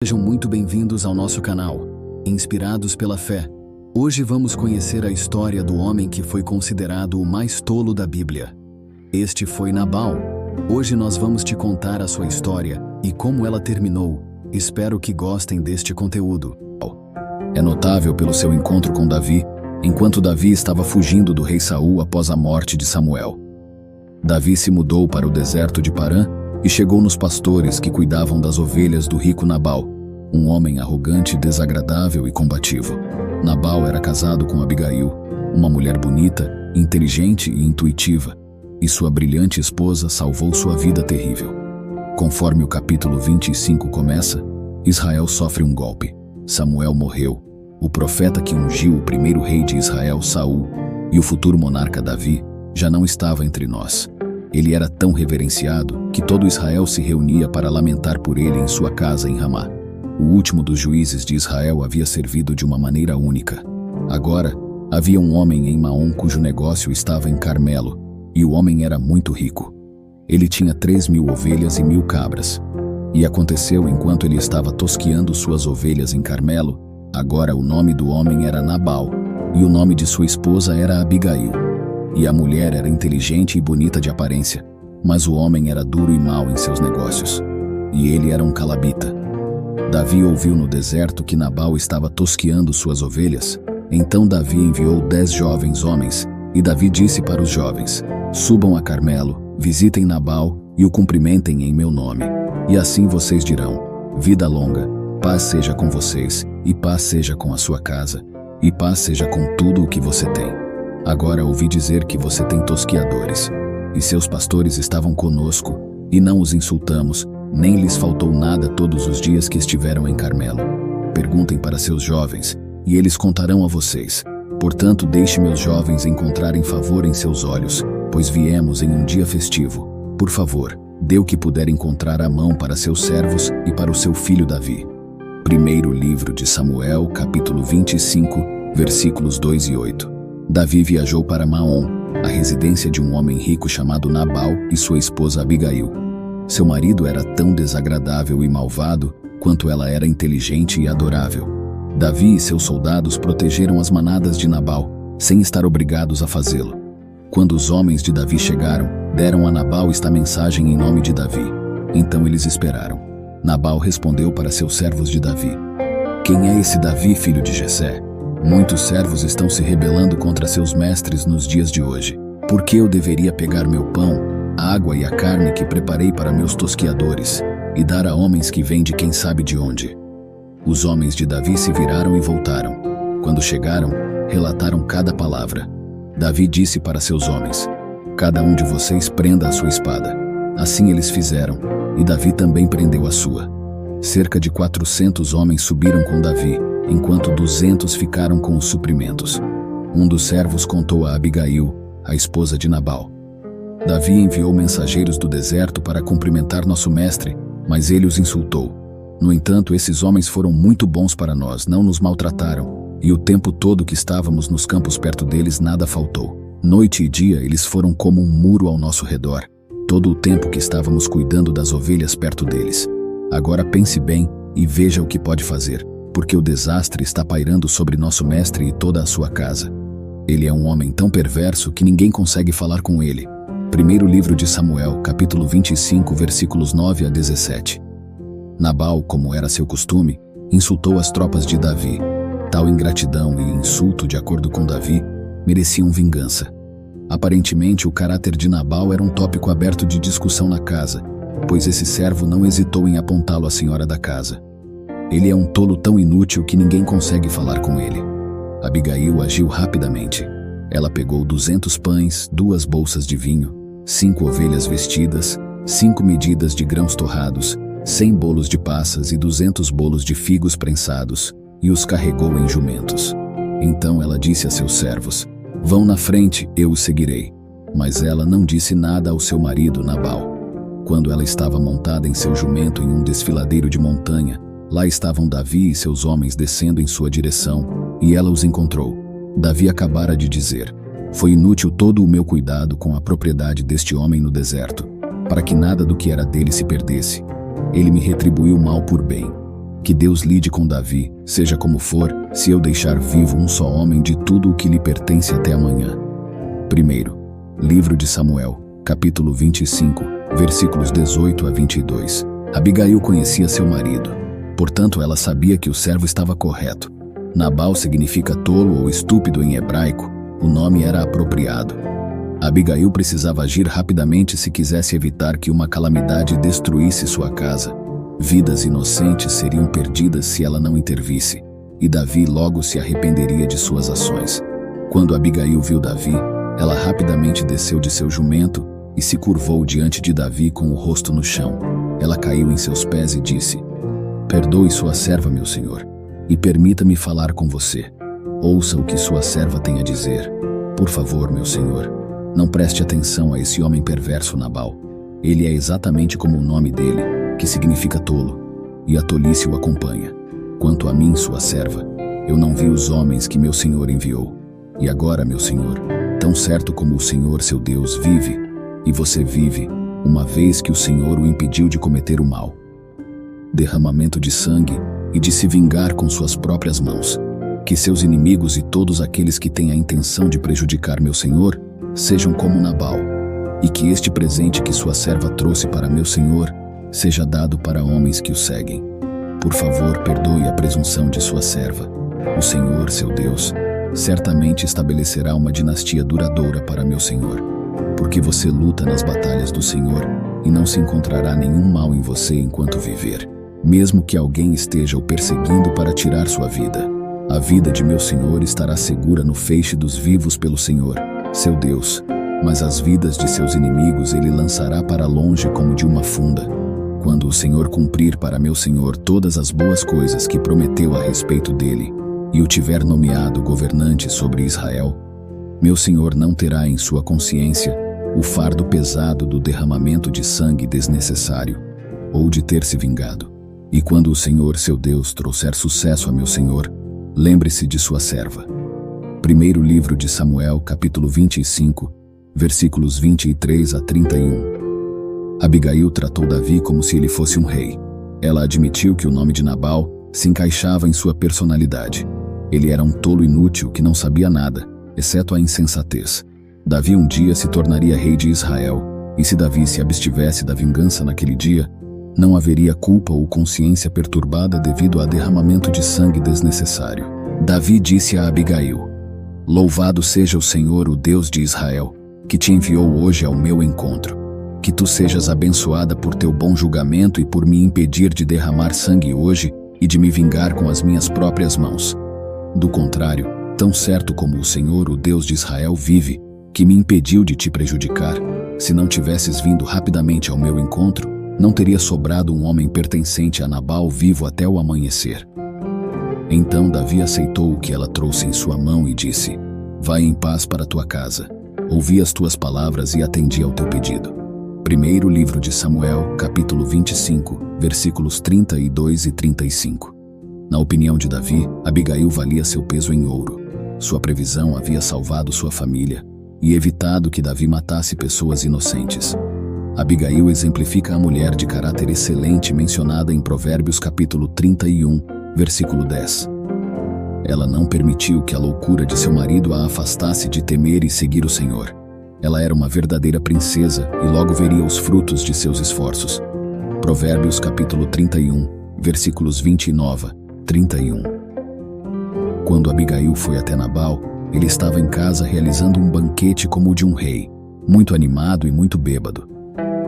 Sejam muito bem-vindos ao nosso canal, Inspirados pela Fé. Hoje vamos conhecer a história do homem que foi considerado o mais tolo da Bíblia. Este foi Nabal. Hoje nós vamos te contar a sua história e como ela terminou. Espero que gostem deste conteúdo. É notável pelo seu encontro com Davi, enquanto Davi estava fugindo do rei Saul após a morte de Samuel. Davi se mudou para o deserto de Parã e chegou nos pastores que cuidavam das ovelhas do rico Nabal, um homem arrogante, desagradável e combativo. Nabal era casado com Abigail, uma mulher bonita, inteligente e intuitiva, e sua brilhante esposa salvou sua vida terrível. Conforme o capítulo 25 começa, Israel sofre um golpe. Samuel morreu, o profeta que ungiu o primeiro rei de Israel, Saul, e o futuro monarca Davi, já não estava entre nós. Ele era tão reverenciado que todo Israel se reunia para lamentar por ele em sua casa em Ramá. O último dos juízes de Israel havia servido de uma maneira única. Agora, havia um homem em Maom cujo negócio estava em Carmelo, e o homem era muito rico. Ele tinha 3.000 ovelhas e 1.000 cabras. E aconteceu enquanto ele estava tosqueando suas ovelhas em Carmelo, agora o nome do homem era Nabal, e o nome de sua esposa era Abigail. E a mulher era inteligente e bonita de aparência, mas o homem era duro e mau em seus negócios. E ele era um calabita. Davi ouviu no deserto que Nabal estava tosqueando suas ovelhas. Então Davi enviou 10 jovens homens, e Davi disse para os jovens: subam a Carmelo, visitem Nabal e o cumprimentem em meu nome. E assim vocês dirão: vida longa, paz seja com vocês, e paz seja com a sua casa, e paz seja com tudo o que você tem. Agora ouvi dizer que você tem tosqueadores, e seus pastores estavam conosco, e não os insultamos, nem lhes faltou nada todos os dias que estiveram em Carmelo. Perguntem para seus jovens, e eles contarão a vocês. Portanto, deixe meus jovens encontrarem favor em seus olhos, pois viemos em um dia festivo. Por favor, dê o que puder encontrar à mão para seus servos e para o seu filho Davi. Primeiro livro de Samuel, capítulo 25, versículos 2 e 8. Davi viajou para Maom, a residência de um homem rico chamado Nabal e sua esposa Abigail. Seu marido era tão desagradável e malvado quanto ela era inteligente e adorável. Davi e seus soldados protegeram as manadas de Nabal, sem estar obrigados a fazê-lo. Quando os homens de Davi chegaram, deram a Nabal esta mensagem em nome de Davi. Então eles esperaram. Nabal respondeu para seus servos de Davi: quem é esse Davi, filho de Jessé? Muitos servos estão se rebelando contra seus mestres nos dias de hoje. Por que eu deveria pegar meu pão, a água e a carne que preparei para meus tosqueadores e dar a homens que vêm de quem sabe de onde? Os homens de Davi se viraram e voltaram. Quando chegaram, relataram cada palavra. Davi disse para seus homens: cada um de vocês prenda a sua espada. Assim eles fizeram, e Davi também prendeu a sua. Cerca de 400 homens subiram com Davi, enquanto 200 ficaram com os suprimentos. Um dos servos contou a Abigail, a esposa de Nabal: Davi enviou mensageiros do deserto para cumprimentar nosso mestre, mas ele os insultou. No entanto, esses homens foram muito bons para nós, não nos maltrataram, e o tempo todo que estávamos nos campos perto deles nada faltou. Noite e dia eles foram como um muro ao nosso redor, todo o tempo que estávamos cuidando das ovelhas perto deles. Agora pense bem e veja o que pode fazer, porque o desastre está pairando sobre nosso mestre e toda a sua casa. Ele é um homem tão perverso que ninguém consegue falar com ele. Primeiro livro de Samuel, capítulo 25, versículos 9 a 17. Nabal, como era seu costume, insultou as tropas de Davi. Tal ingratidão e insulto, de acordo com Davi, mereciam vingança. Aparentemente, o caráter de Nabal era um tópico aberto de discussão na casa, pois esse servo não hesitou em apontá-lo à senhora da casa. Ele é um tolo tão inútil que ninguém consegue falar com ele. Abigail agiu rapidamente. Ela pegou 200 pães, 2 bolsas de vinho, 5 ovelhas vestidas, 5 medidas de grãos torrados, 100 bolos de passas e 200 bolos de figos prensados, e os carregou em jumentos. Então ela disse a seus servos: vão na frente, eu os seguirei. Mas ela não disse nada ao seu marido Nabal. Quando ela estava montada em seu jumento em um desfiladeiro de montanha, lá estavam Davi e seus homens descendo em sua direção, e ela os encontrou. Davi acabara de dizer: foi inútil todo o meu cuidado com a propriedade deste homem no deserto, para que nada do que era dele se perdesse. Ele me retribuiu mal por bem. Que Deus lide com Davi, seja como for, se eu deixar vivo um só homem de tudo o que lhe pertence até amanhã. Primeiro, livro de Samuel, capítulo 25, versículos 18 a 22. Abigail conhecia seu marido, portanto ela sabia que o servo estava correto. Nabal significa tolo ou estúpido em hebraico, o nome era apropriado. Abigail precisava agir rapidamente se quisesse evitar que uma calamidade destruísse sua casa. Vidas inocentes seriam perdidas se ela não intervisse, e Davi logo se arrependeria de suas ações. Quando Abigail viu Davi, ela rapidamente desceu de seu jumento e se curvou diante de Davi com o rosto no chão. Ela caiu em seus pés e disse: "Perdoe sua serva, meu senhor, e permita-me falar com você. Ouça o que sua serva tem a dizer. Por favor, meu senhor, não preste atenção a esse homem perverso Nabal. Ele é exatamente como o nome dele, que significa tolo, e a tolice o acompanha. Quanto a mim, sua serva, eu não vi os homens que meu senhor enviou. E agora, meu senhor, tão certo como o Senhor seu Deus vive, e você vive, uma vez que o Senhor o impediu de cometer o mal, derramamento de sangue, e de se vingar com suas próprias mãos, que seus inimigos e todos aqueles que têm a intenção de prejudicar meu senhor sejam como Nabal, e que este presente que sua serva trouxe para meu senhor seja dado para homens que o seguem. Por favor, perdoe a presunção de sua serva. O Senhor, seu Deus, certamente estabelecerá uma dinastia duradoura para meu senhor, porque você luta nas batalhas do Senhor e não se encontrará nenhum mal em você enquanto viver, mesmo que alguém esteja o perseguindo para tirar sua vida. A vida de meu senhor estará segura no feixe dos vivos pelo Senhor, seu Deus, mas as vidas de seus inimigos ele lançará para longe como de uma funda. Quando o Senhor cumprir para meu senhor todas as boas coisas que prometeu a respeito dele, e o tiver nomeado governante sobre Israel, meu senhor não terá em sua consciência o fardo pesado do derramamento de sangue desnecessário, ou de ter se vingado. E quando o Senhor seu Deus trouxer sucesso a meu senhor, lembre-se de sua serva. Primeiro livro de Samuel, capítulo 25, versículos 23 a 31. Abigail tratou Davi como se ele fosse um rei. Ela admitiu que o nome de Nabal se encaixava em sua personalidade. Ele era um tolo inútil que não sabia nada, exceto a insensatez. Davi um dia se tornaria rei de Israel, e se Davi se abstivesse da vingança naquele dia, não haveria culpa ou consciência perturbada devido a derramamento de sangue desnecessário. Davi disse a Abigail: "Louvado seja o Senhor, o Deus de Israel, que te enviou hoje ao meu encontro. Que tu sejas abençoada por teu bom julgamento e por me impedir de derramar sangue hoje e de me vingar com as minhas próprias mãos. Do contrário, tão certo como o Senhor, o Deus de Israel, vive, que me impediu de te prejudicar, se não tivesses vindo rapidamente ao meu encontro, não teria sobrado um homem pertencente a Nabal vivo até o amanhecer." Então Davi aceitou o que ela trouxe em sua mão e disse: "Vai em paz para tua casa. Ouvi as tuas palavras e atendi ao teu pedido." Primeiro livro de Samuel, capítulo 25, versículos 32 e 35. Na opinião de Davi, Abigail valia seu peso em ouro. Sua previsão havia salvado sua família e evitado que Davi matasse pessoas inocentes. Abigail exemplifica a mulher de caráter excelente mencionada em Provérbios capítulo 31, versículo 10. Ela não permitiu que a loucura de seu marido a afastasse de temer e seguir o Senhor. Ela era uma verdadeira princesa e logo veria os frutos de seus esforços. Provérbios capítulo 31, versículos 29, 31. Quando Abigail foi até Nabal, ele estava em casa realizando um banquete como o de um rei, muito animado e muito bêbado.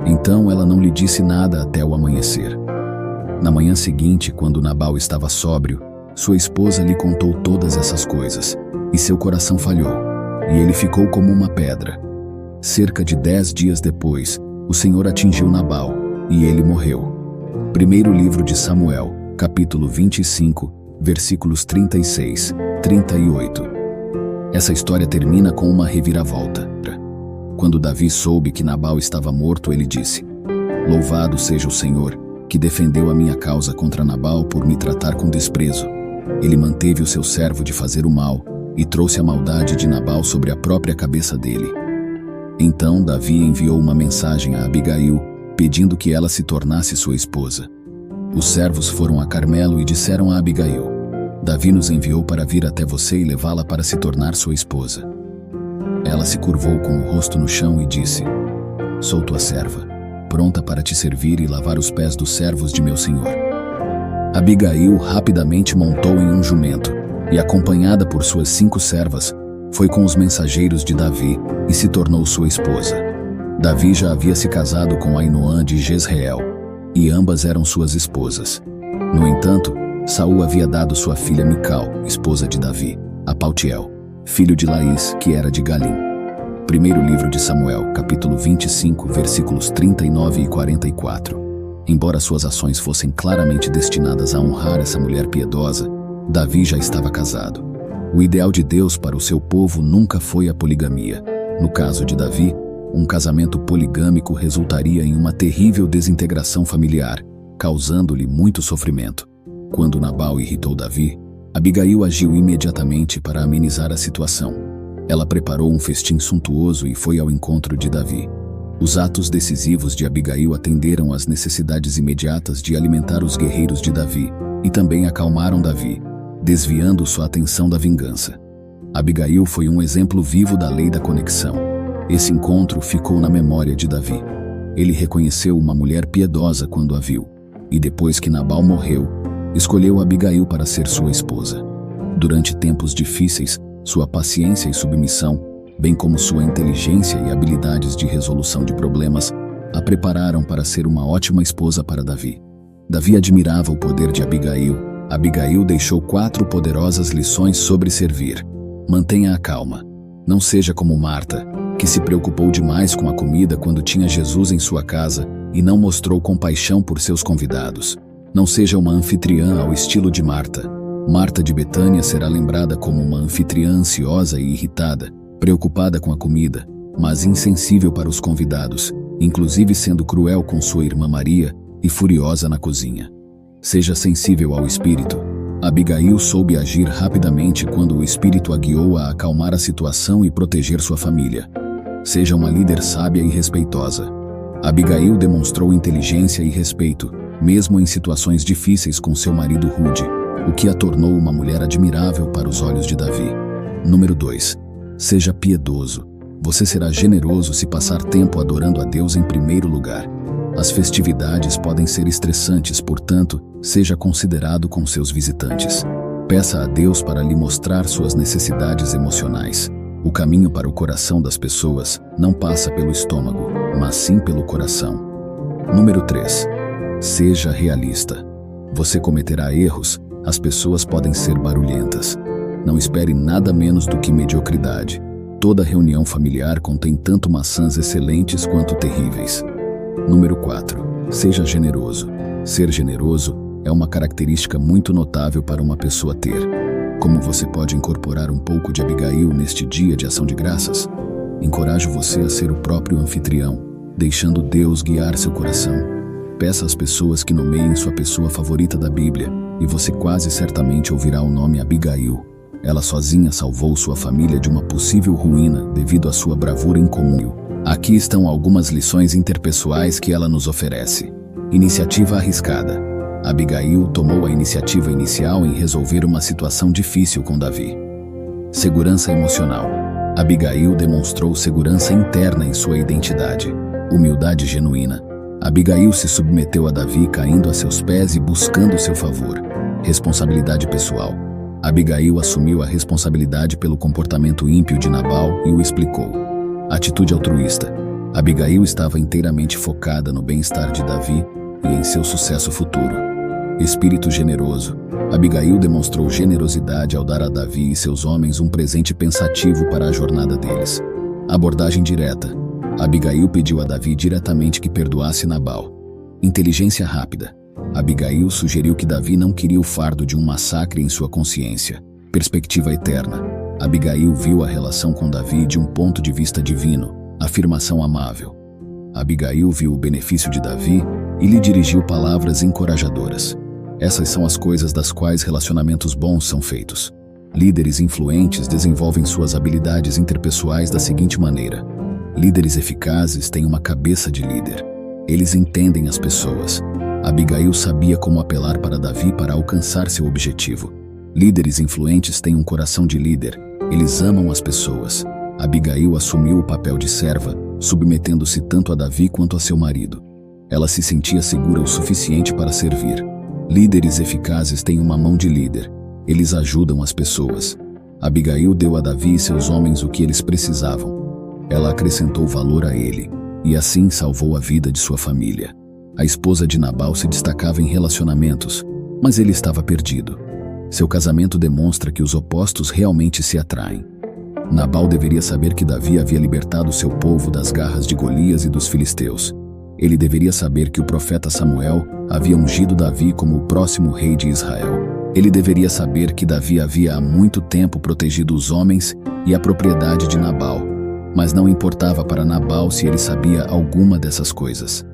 Então ela não lhe disse nada até o amanhecer. Na manhã seguinte, quando Nabal estava sóbrio, sua esposa lhe contou todas essas coisas, e seu coração falhou, e ele ficou como uma pedra. Cerca de 10 dias depois, o Senhor atingiu Nabal, e ele morreu. Primeiro livro de Samuel, capítulo 25, versículos 36, 38. Essa história termina com uma reviravolta. Quando Davi soube que Nabal estava morto, ele disse: "Louvado seja o Senhor, que defendeu a minha causa contra Nabal por me tratar com desprezo. Ele manteve o seu servo de fazer o mal, e trouxe a maldade de Nabal sobre a própria cabeça dele." Então Davi enviou uma mensagem a Abigail, pedindo que ela se tornasse sua esposa. Os servos foram a Carmelo e disseram a Abigail: Davi nos enviou para vir até você e levá-la para se tornar sua esposa. Ela se curvou com o rosto no chão e disse: Sou tua serva, pronta para te servir e lavar os pés dos servos de meu senhor. Abigail rapidamente montou em um jumento e, acompanhada por suas 5 servas, foi com os mensageiros de Davi e se tornou sua esposa. Davi já havia se casado com Ainoã de Jezreel, e ambas eram suas esposas. No entanto, Saul havia dado sua filha Mical, esposa de Davi, a Paltiel, filho de Laís, que era de Galim. Primeiro livro de Samuel, capítulo 25, versículos 39 e 44. Embora suas ações fossem claramente destinadas a honrar essa mulher piedosa, Davi já estava casado. O ideal de Deus para o seu povo nunca foi a poligamia. No caso de Davi, um casamento poligâmico resultaria em uma terrível desintegração familiar, causando-lhe muito sofrimento. Quando Nabal irritou Davi, Abigail agiu imediatamente para amenizar a situação. Ela preparou um festim suntuoso e foi ao encontro de Davi. Os atos decisivos de Abigail atenderam às necessidades imediatas de alimentar os guerreiros de Davi e também acalmaram Davi, desviando sua atenção da vingança. Abigail foi um exemplo vivo da lei da conexão. Esse encontro ficou na memória de Davi. Ele reconheceu uma mulher piedosa quando a viu, e depois que Nabal morreu, escolheu Abigail para ser sua esposa. Durante tempos difíceis, sua paciência e submissão, bem como sua inteligência e habilidades de resolução de problemas, a prepararam para ser uma ótima esposa para Davi. Davi admirava o poder de Abigail. Abigail deixou 4 poderosas lições sobre servir. Mantenha a calma. Não seja como Marta, que se preocupou demais com a comida quando tinha Jesus em sua casa e não mostrou compaixão por seus convidados. Não seja uma anfitriã ao estilo de Marta. Marta de Betânia será lembrada como uma anfitriã ansiosa e irritada, preocupada com a comida, mas insensível para os convidados, inclusive sendo cruel com sua irmã Maria e furiosa na cozinha. Seja sensível ao Espírito. Abigail soube agir rapidamente quando o Espírito a guiou a acalmar a situação e proteger sua família. Seja uma líder sábia e respeitosa. Abigail demonstrou inteligência e respeito, mesmo em situações difíceis com seu marido rude, o que a tornou uma mulher admirável para os olhos de Davi. Número 2. Seja piedoso. Você será generoso se passar tempo adorando a Deus em primeiro lugar. As festividades podem ser estressantes, portanto, seja considerado com seus visitantes. Peça a Deus para lhe mostrar suas necessidades emocionais. O caminho para o coração das pessoas não passa pelo estômago, mas sim pelo coração. Número 3. Seja realista. Você cometerá erros, as pessoas podem ser barulhentas. Não espere nada menos do que mediocridade. Toda reunião familiar contém tanto maçãs excelentes quanto terríveis. Número 4. Seja generoso. Ser generoso é uma característica muito notável para uma pessoa ter. Como você pode incorporar um pouco de Abigail neste dia de ação de graças? Encorajo você a ser o próprio anfitrião, deixando Deus guiar seu coração. Peça às pessoas que nomeiem sua pessoa favorita da Bíblia, e você quase certamente ouvirá o nome Abigail. Ela sozinha salvou sua família de uma possível ruína devido à sua bravura incomum. Aqui estão algumas lições interpessoais que ela nos oferece. Iniciativa arriscada. Abigail tomou a iniciativa inicial em resolver uma situação difícil com Davi. Segurança emocional. Abigail demonstrou segurança interna em sua identidade. Humildade genuína. Abigail se submeteu a Davi caindo a seus pés e buscando seu favor. Responsabilidade pessoal. Abigail assumiu a responsabilidade pelo comportamento ímpio de Nabal e o explicou. Atitude altruísta. Abigail estava inteiramente focada no bem-estar de Davi e em seu sucesso futuro. Espírito generoso. Abigail demonstrou generosidade ao dar a Davi e seus homens um presente pensativo para a jornada deles. Abordagem direta. Abigail pediu a Davi diretamente que perdoasse Nabal. Inteligência rápida. Abigail sugeriu que Davi não queria o fardo de um massacre em sua consciência. Perspectiva eterna. Abigail viu a relação com Davi de um ponto de vista divino. Afirmação amável. Abigail viu o benefício de Davi e lhe dirigiu palavras encorajadoras. Essas são as coisas das quais relacionamentos bons são feitos. Líderes influentes desenvolvem suas habilidades interpessoais da seguinte maneira. Líderes eficazes têm uma cabeça de líder. Eles entendem as pessoas. Abigail sabia como apelar para Davi para alcançar seu objetivo. Líderes influentes têm um coração de líder. Eles amam as pessoas. Abigail assumiu o papel de serva, submetendo-se tanto a Davi quanto a seu marido. Ela se sentia segura o suficiente para servir. Líderes eficazes têm uma mão de líder. Eles ajudam as pessoas. Abigail deu a Davi e seus homens o que eles precisavam. Ela acrescentou valor a ele, e assim salvou a vida de sua família. A esposa de Nabal se destacava em relacionamentos, mas ele estava perdido. Seu casamento demonstra que os opostos realmente se atraem. Nabal deveria saber que Davi havia libertado seu povo das garras de Golias e dos filisteus. Ele deveria saber que o profeta Samuel havia ungido Davi como o próximo rei de Israel. Ele deveria saber que Davi havia há muito tempo protegido os homens e a propriedade de Nabal, mas não importava para Nabal se ele sabia alguma dessas coisas.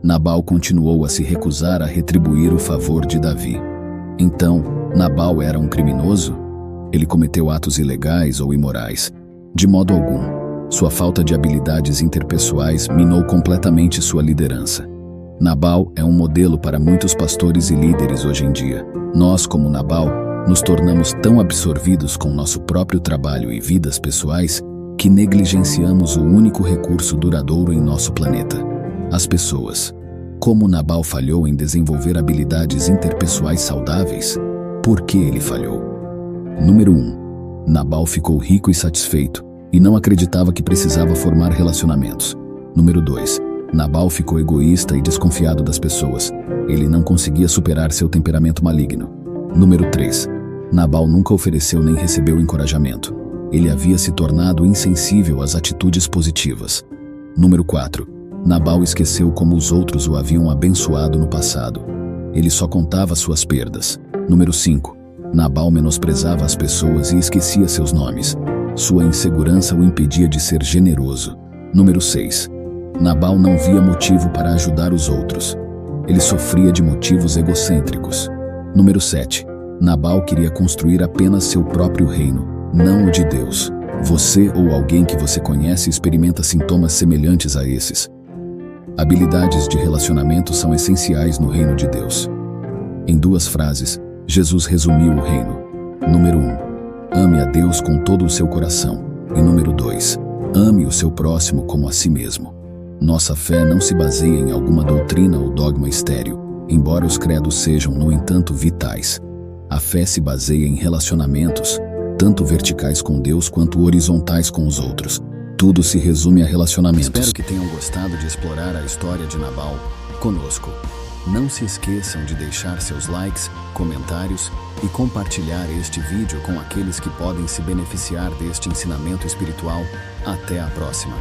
Nabal continuou a se recusar a retribuir o favor de Davi. Então, Nabal era um criminoso? Ele cometeu atos ilegais ou imorais? De modo algum. Sua falta de habilidades interpessoais minou completamente sua liderança. Nabal é um modelo para muitos pastores e líderes hoje em dia. Nós, como Nabal, nos tornamos tão absorvidos com nosso próprio trabalho e vidas pessoais que negligenciamos o único recurso duradouro em nosso planeta: as pessoas. Como Nabal falhou em desenvolver habilidades interpessoais saudáveis? Por que ele falhou? Número 1. Nabal ficou rico e satisfeito, e não acreditava que precisava formar relacionamentos. Número 2. Nabal ficou egoísta e desconfiado das pessoas. Ele não conseguia superar seu temperamento maligno. Número 3. Nabal nunca ofereceu nem recebeu encorajamento. Ele havia se tornado insensível às atitudes positivas. Número 4. Nabal esqueceu como os outros o haviam abençoado no passado. Ele só contava suas perdas. Número 5. Nabal menosprezava as pessoas e esquecia seus nomes. Sua insegurança o impedia de ser generoso. Número 6. Nabal não via motivo para ajudar os outros. Ele sofria de motivos egocêntricos. Número 7. Nabal queria construir apenas seu próprio reino, não o de Deus. Você ou alguém que você conhece experimenta sintomas semelhantes a esses. Habilidades de relacionamento são essenciais no reino de Deus. Em 2 frases, Jesus resumiu o reino. Número 1. Ame a Deus com todo o seu coração. E número 2. Ame o seu próximo como a si mesmo. Nossa fé não se baseia em alguma doutrina ou dogma estéril, embora os credos sejam, no entanto, vitais. A fé se baseia em relacionamentos, tanto verticais com Deus quanto horizontais com os outros. Tudo se resume a relacionamentos. Espero que tenham gostado de explorar a história de Nabal conosco. Não se esqueçam de deixar seus likes, comentários e compartilhar este vídeo com aqueles que podem se beneficiar deste ensinamento espiritual. Até a próxima!